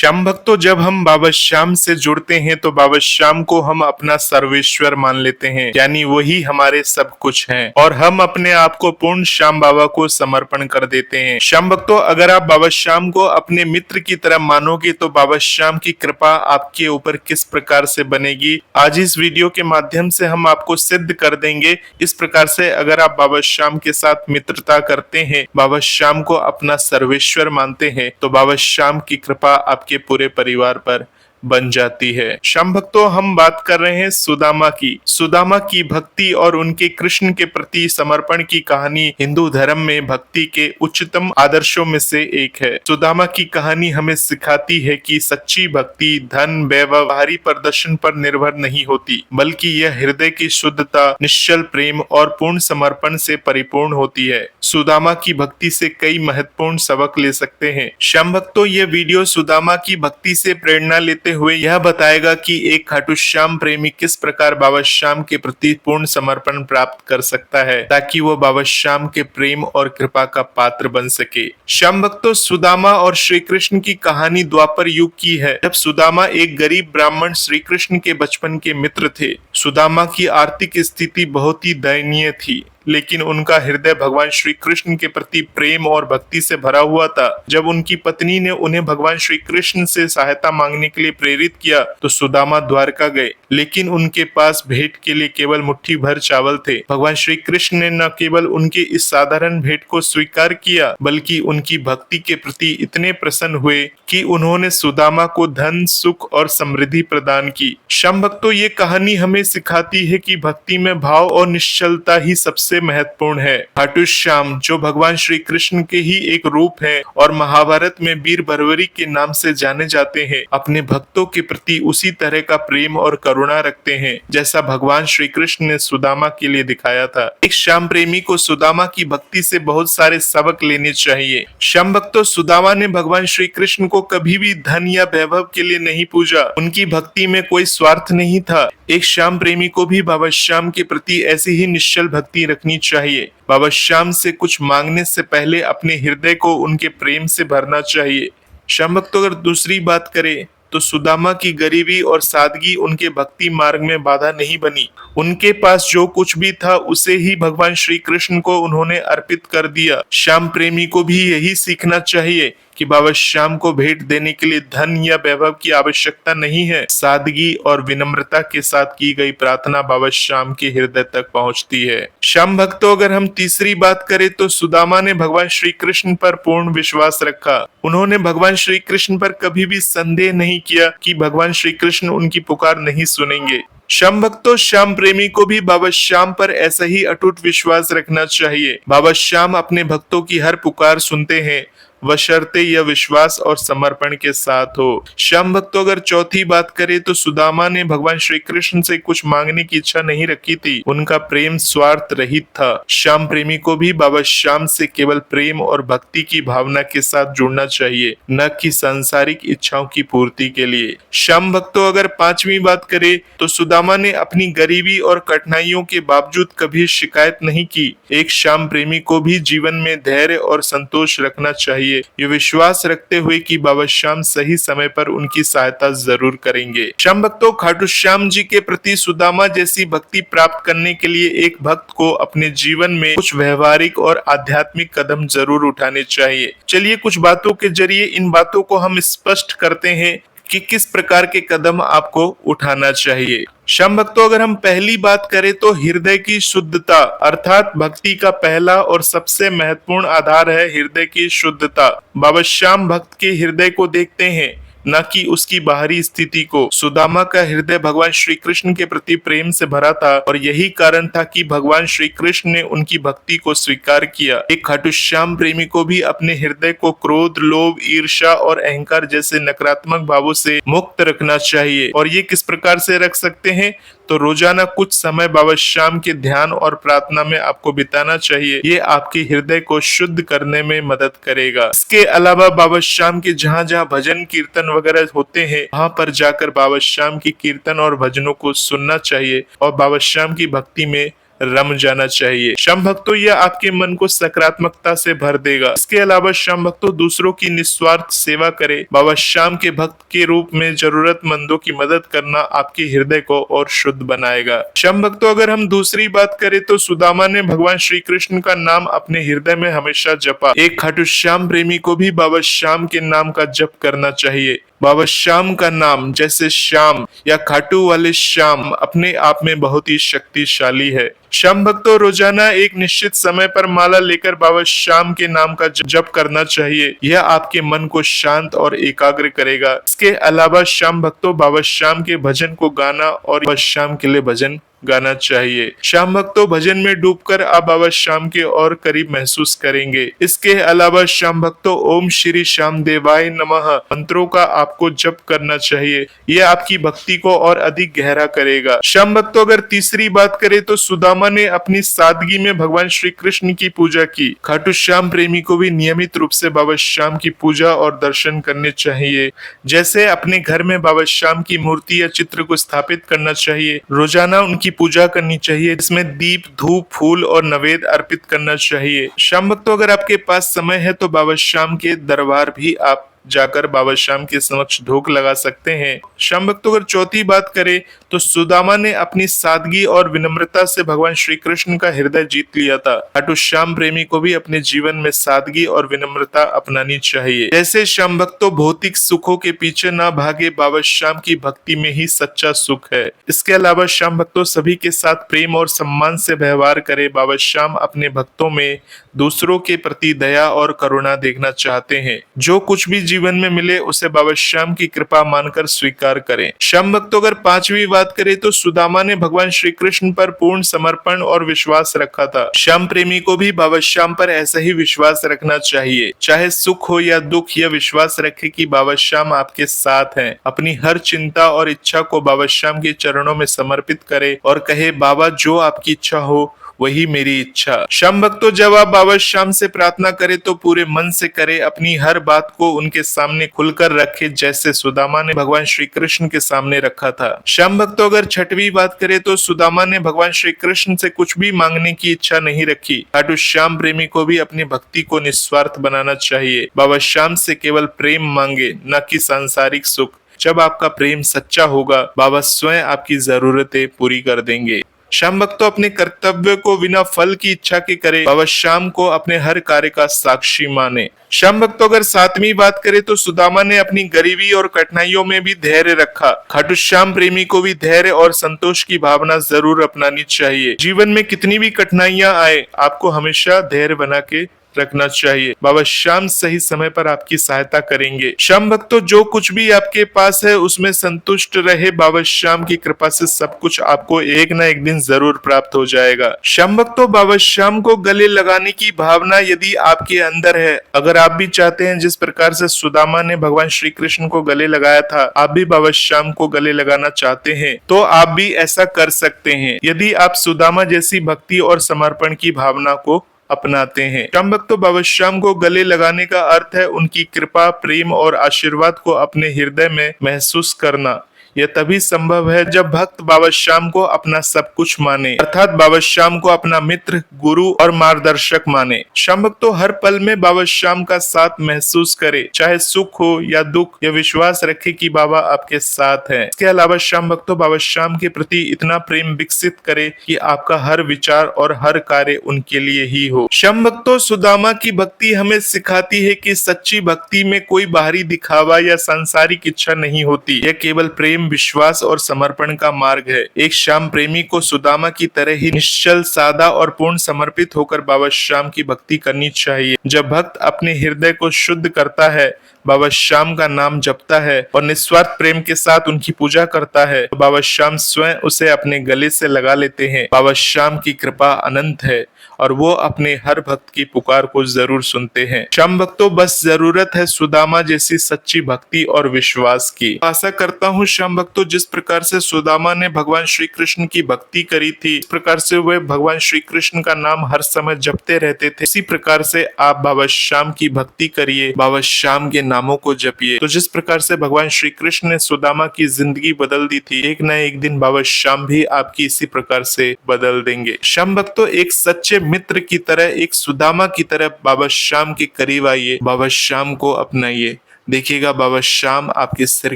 श्याम भक्तों, जब हम बाबा श्याम से जुड़ते हैं तो बाबा श्याम को हम अपना सर्वेश्वर मान लेते हैं, यानी वही हमारे सब कुछ हैं और हम अपने आप को पूर्ण श्याम बाबा को समर्पण कर देते हैं। श्याम भक्तों, अगर आप बाबा श्याम को अपने मित्र की तरह मानोगे तो बाबा श्याम की कृपा आपके ऊपर किस प्रकार से बनेगी, आज इस वीडियो के माध्यम से हम आपको सिद्ध कर देंगे। इस प्रकार से अगर आप बाबा श्याम के साथ मित्रता करते हैं, बाबा श्याम को अपना सर्वेश्वर मानते हैं, तो बाबा श्याम की कृपा आपके पूरे परिवार पर बन जाती है। श्याम भक्तों, हम बात कर रहे हैं सुदामा की। सुदामा की भक्ति और उनके कृष्ण के प्रति समर्पण की कहानी हिंदू धर्म में भक्ति के उच्चतम आदर्शों में से एक है। सुदामा की कहानी हमें सिखाती है कि सच्ची भक्ति धन व्यवहारी प्रदर्शन पर निर्भर नहीं होती, बल्कि यह हृदय की शुद्धता, निश्चल प्रेम और पूर्ण समर्पण से परिपूर्ण होती है। सुदामा की भक्ति से कई महत्वपूर्ण सबक ले सकते हैं। श्याम भक्तों, यह वीडियो सुदामा की भक्ति से प्रेरणा लेते हुए यह बताएगा कि एक खाटू श्याम प्रेमी किस प्रकार बाबा श्याम के प्रति पूर्ण समर्पण प्राप्त कर सकता है, ताकि वो बाबा श्याम के प्रेम और कृपा का पात्र बन सके। श्याम भक्तों, सुदामा और श्री कृष्ण की कहानी द्वापर युग की है, जब सुदामा एक गरीब ब्राह्मण श्री कृष्ण के बचपन के मित्र थे। सुदामा की आर्थिक स्थिति बहुत ही दयनीय थी, लेकिन उनका हृदय भगवान श्री कृष्ण के प्रति प्रेम और भक्ति से भरा हुआ था। जब उनकी पत्नी ने उन्हें भगवान श्री कृष्ण से सहायता मांगने के लिए प्रेरित किया तो सुदामा द्वारका गए, लेकिन उनके पास भेंट के लिए केवल मुट्ठी भर चावल थे। भगवान श्री कृष्ण ने न केवल उनके इस साधारण भेंट को स्वीकार किया, बल्कि उनकी भक्ति के प्रति इतने प्रसन्न हुए कि उन्होंने सुदामा को धन, सुख और समृद्धि प्रदान की। श्याम भक्तों, ये कहानी हमें सिखाती है कि भक्ति में भाव और निश्चलता ही सबसे महत्वपूर्ण है। खाटू श्याम, जो भगवान श्री कृष्ण के ही एक रूप है और महाभारत में वीर बर्बरी के नाम से जाने जाते हैं, अपने भक्तों के प्रति उसी तरह का प्रेम और करुणा रखते हैं जैसा भगवान श्री कृष्ण ने सुदामा के लिए दिखाया था। एक श्याम प्रेमी को सुदामा की भक्ति से बहुत सारे सबक लेने चाहिए। श्याम भक्तों, सुदामा ने भगवान श्री कृष्ण को कभी भी धन या वैभव के लिए नहीं पूजा। उनकी भक्ति में कोई स्वार्थ नहीं था। एक श्याम प्रेमी को भी बाबा श्याम के प्रति ऐसी ही निश्चल भक्ति रखनी चाहिए। बाबा श्याम से कुछ मांगने से पहले अपने हृदय को उनके प्रेम से भरना चाहिए। श्याम भक्तों, अगर दूसरी बात करें तो सुदामा की गरीबी और सादगी उनके भक्ति मार्ग में बाधा नहीं बनी। उनके पास जो कुछ भी था उसे ही भगवान श्री कृष्ण को उन्होंने अर्पित कर दिया। श्याम प्रेमी को भी यही सीखना चाहिए कि बाबा श्याम को भेंट देने के लिए धन या वैभव की आवश्यकता नहीं है। सादगी और विनम्रता के साथ की गई प्रार्थना बाबा श्याम के हृदय तक पहुंचती है। श्याम भक्तों, अगर हम तीसरी बात करें तो सुदामा ने भगवान श्री कृष्ण पर पूर्ण विश्वास रखा। उन्होंने भगवान श्री कृष्ण पर कभी भी संदेह नहीं किया कि भगवान श्री कृष्ण उनकी पुकार नहीं सुनेंगे। श्याम भक्तों, श्याम प्रेमी को भी बाबा श्याम पर ऐसा ही अटूट विश्वास रखना चाहिए। बाबा श्याम अपने भक्तों की हर पुकार सुनते हैं, बशर्ते यह विश्वास और समर्पण के साथ हो। श्याम भक्तों, अगर चौथी बात करें तो सुदामा ने भगवान श्री कृष्ण से कुछ मांगने की इच्छा नहीं रखी थी। उनका प्रेम स्वार्थ रहित था। श्याम प्रेमी को भी बाबा श्याम से केवल प्रेम और भक्ति की भावना के साथ जुड़ना चाहिए, न कि सांसारिक इच्छाओं की पूर्ति के लिए। श्याम भक्तों, अगर पांचवी बात करें तो सुदामा ने अपनी गरीबी और कठिनाइयों के बावजूद कभी शिकायत नहीं की। एक श्याम प्रेमी को भी जीवन में धैर्य और संतोष रखना चाहिए, ये विश्वास रखते हुए कि बाबा श्याम सही समय पर उनकी सहायता जरूर करेंगे। श्याम भक्तों, खाटू श्याम जी के प्रति सुदामा जैसी भक्ति प्राप्त करने के लिए एक भक्त को अपने जीवन में कुछ व्यवहारिक और आध्यात्मिक कदम जरूर उठाने चाहिए। चलिए कुछ बातों के जरिए इन बातों को हम स्पष्ट करते हैं कि किस प्रकार के कदम आपको उठाना चाहिए। श्याम भक्तों, अगर हम पहली बात करें तो हृदय की शुद्धता, अर्थात भक्ति का पहला और सबसे महत्वपूर्ण आधार है हृदय की शुद्धता। बाबा श्याम भक्त के हृदय को देखते हैं, न कि उसकी बाहरी स्थिति को। सुदामा का हृदय भगवान श्री कृष्ण के प्रति प्रेम से भरा था और यही कारण था कि भगवान श्री कृष्ण ने उनकी भक्ति को स्वीकार किया। एक खाटू श्याम प्रेमी को भी अपने हृदय को क्रोध, लोभ, ईर्ष्या और अहंकार जैसे नकारात्मक भावों से मुक्त रखना चाहिए। और ये किस प्रकार से रख सकते हैं? तो रोजाना कुछ समय बाबा श्याम के ध्यान और प्रार्थना में आपको बिताना चाहिए। ये आपके हृदय को शुद्ध करने में मदद करेगा। इसके अलावा बाबा श्याम के जहाँ जहाँ भजन कीर्तन वगैरह होते हैं, वहाँ पर जाकर बाबा श्याम की कीर्तन और भजनों को सुनना चाहिए और बाबा श्याम की भक्ति में रम जाना चाहिए। श्याम भक्तों, यह आपके मन को सकारात्मकता से भर देगा। इसके अलावा श्याम भक्तों, दूसरों की निस्वार्थ सेवा करे। बाबा श्याम के भक्त के रूप में जरूरतमंदों की मदद करना आपके हृदय को और शुद्ध बनाएगा। श्याम भक्तों, अगर हम दूसरी बात करें तो सुदामा ने भगवान श्री कृष्ण का नाम अपने हृदय में हमेशा जपा। एक खाटू श्याम प्रेमी को भी बाबा श्याम के नाम का जप करना चाहिए। बाबा श्याम का नाम, जैसे श्याम या खाटू वाले श्याम, अपने आप में बहुत ही शक्तिशाली है। श्याम भक्तों, रोजाना एक निश्चित समय पर माला लेकर बाबा श्याम के नाम का जप करना चाहिए। यह आपके मन को शांत और एकाग्र करेगा। इसके अलावा श्याम भक्तों, बाबा श्याम के भजन को गाना और बाबा श्याम के लिए भजन गाना चाहिए। श्याम भक्तों, भजन में डूबकर आप बाबा श्याम के और करीब महसूस करेंगे। इसके अलावा श्याम भक्तों, ओम श्री श्याम देवाय नमः मंत्रों का आपको जप करना चाहिए। यह आपकी भक्ति को और अधिक गहरा करेगा। श्याम भक्तों, अगर तीसरी बात करें तो सुदामा ने अपनी सादगी में भगवान श्री कृष्ण की पूजा की। खाटू श्याम प्रेमी को भी नियमित रूप से बाबा श्याम की पूजा और दर्शन करने चाहिए। जैसे अपने घर में बाबा श्याम की मूर्ति या चित्र को स्थापित करना चाहिए। रोजाना उनकी पूजा करनी चाहिए। इसमें दीप, धूप, फूल और नवेद अर्पित करना चाहिए। श्याम भक्तों, अगर आपके पास समय है तो बाबा श्याम के दरबार भी आप जाकर बाबा श्याम के समक्ष ढोक लगा सकते हैं। श्याम भक्तों, अगर चौथी बात करें तो सुदामा ने अपनी सादगी और विनम्रता से भगवान श्री कृष्ण का हृदय जीत लिया था। खाटू श्याम प्रेमी को भी अपने जीवन में सादगी और विनम्रता अपनानी चाहिए। जैसे श्याम भक्तों, भौतिक सुखों के पीछे ना भागे, बाबा श्याम की भक्ति में ही सच्चा सुख है। इसके अलावा श्याम भक्तों, सभी के साथ प्रेम और सम्मान से व्यवहार करे। बाबा श्याम अपने भक्तों में दूसरों के प्रति दया और करुणा देखना चाहते हैं। जो कुछ भी जीवन में मिले उसे बाबा श्याम की कृपा मानकर स्वीकार करें। श्याम भक्तों, अगर पांचवी बात करें तो सुदामा ने भगवान श्री कृष्ण पर पूर्ण समर्पण और विश्वास रखा था। श्याम प्रेमी को भी बाबा श्याम पर ऐसा ही विश्वास रखना चाहिए। चाहे सुख हो या दुख, यह विश्वास रखे कि बाबा श्याम आपके साथ हैं। अपनी हर चिंता और इच्छा को बाबा श्याम के चरणों में समर्पित करे और कहे, बाबा जो आपकी इच्छा हो वही मेरी इच्छा। श्याम भक्तों, जब आप बाबा श्याम से प्रार्थना करें तो पूरे मन से करें। अपनी हर बात को उनके सामने खुलकर रखे, जैसे सुदामा ने भगवान श्री कृष्ण के सामने रखा था। श्याम भक्तों, अगर छठवीं बात करें तो सुदामा ने भगवान श्री कृष्ण से कुछ भी मांगने की इच्छा नहीं रखी। खाटू श्याम प्रेमी को भी अपनी भक्ति को निस्वार्थ बनाना चाहिए। बाबा श्याम से केवल प्रेम मांगे, न कि सांसारिक सुख। जब आपका प्रेम सच्चा होगा, बाबा स्वयं आपकी जरूरतें पूरी कर देंगे। श्याम भक्तों, अपने कर्तव्य को बिना फल की इच्छा के करे। बाबा श्याम को अपने हर कार्य का साक्षी माने। श्याम भक्तों, अगर सातवीं बात करें तो सुदामा ने अपनी गरीबी और कठिनाइयों में भी धैर्य रखा। खाटू श्याम प्रेमी को भी धैर्य और संतोष की भावना जरूर अपनानी चाहिए। जीवन में कितनी भी कठिनाइयां आए, आपको हमेशा धैर्य बना के रखना चाहिए। बाबा श्याम सही समय पर आपकी सहायता करेंगे। श्याम भक्तों, जो कुछ भी आपके पास है उसमें संतुष्ट रहे। बाबा श्याम की कृपा से सब कुछ आपको एक ना एक दिन जरूर प्राप्त हो जाएगा। श्याम भक्तों, बाबा श्याम को गले लगाने की भावना यदि आपके अंदर है, अगर आप भी चाहते हैं जिस प्रकार से सुदामा ने भगवान श्री कृष्ण को गले लगाया था, आप भी बाबा श्याम को गले लगाना चाहते हैं, तो आप भी ऐसा कर सकते हैं यदि आप सुदामा जैसी भक्ति और समर्पण की भावना को अपनाते हैं। श्याम भक्तों, बाबा श्याम को गले लगाने का अर्थ है उनकी कृपा, प्रेम और आशीर्वाद को अपने हृदय में महसूस करना। यह तभी संभव है जब भक्त बाबा श्याम को अपना सब कुछ माने, अर्थात बाबा श्याम को अपना मित्र, गुरु और मार्गदर्शक माने। श्याम भक्तों, हर पल में बाबा श्याम का साथ महसूस करे, चाहे सुख हो या दुख। यह विश्वास रखे कि बाबा आपके साथ हैं। इसके अलावा श्याम भक्तों, बाबा श्याम के प्रति इतना प्रेम विकसित करे कि आपका हर विचार और हर कार्य उनके लिए ही हो। श्याम भक्तों, सुदामा की भक्ति हमें सिखाती है कि सच्ची भक्ति में कोई बाहरी दिखावा या सांसारिक इच्छा नहीं होती। यह केवल प्रेम, विश्वास और समर्पण का मार्ग है। एक श्याम प्रेमी को सुदामा की तरह ही निश्चल, सादा और पूर्ण समर्पित होकर बाबा श्याम की भक्ति करनी चाहिए। जब भक्त अपने हृदय को शुद्ध करता है, बाबा श्याम का नाम जपता है और निस्वार्थ प्रेम के साथ उनकी पूजा करता है, तो बाबा श्याम स्वयं उसे अपने गले से लगा लेते हैं। बाबा श्याम की कृपा अनंत है और वो अपने हर भक्त की पुकार को जरूर सुनते हैं। श्याम भक्तों, बस जरूरत है सुदामा जैसी सच्ची भक्ति और विश्वास की। आशा करता हूँ श्याम भक्तों, जिस प्रकार से सुदामा ने भगवान श्री कृष्ण की भक्ति करी थी, इस प्रकार से वे भगवान श्री कृष्ण का नाम हर समय जपते रहते थे, इसी प्रकार से आप बाबा श्याम की भक्ति करिए, बाबा श्याम के नामों को जपिए। तो जिस प्रकार से भगवान श्री कृष्ण ने सुदामा की जिंदगी बदल दी थी, एक न एक दिन बाबा श्याम भी आपकी इसी प्रकार से बदल देंगे। श्याम भक्तों, एक सच्चे मित्र की तरह, एक सुदामा की तरह बाबा श्याम के करीब आइए, बाबा श्याम को अपनाइए। देखिएगा बाबा श्याम आपके सिर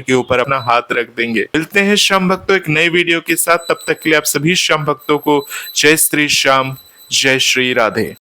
के ऊपर अपना हाथ रख देंगे। मिलते हैं श्याम भक्तों एक नई वीडियो के साथ, तब तक के लिए आप सभी श्याम भक्तों को जय श्री श्याम, जय श्री राधे।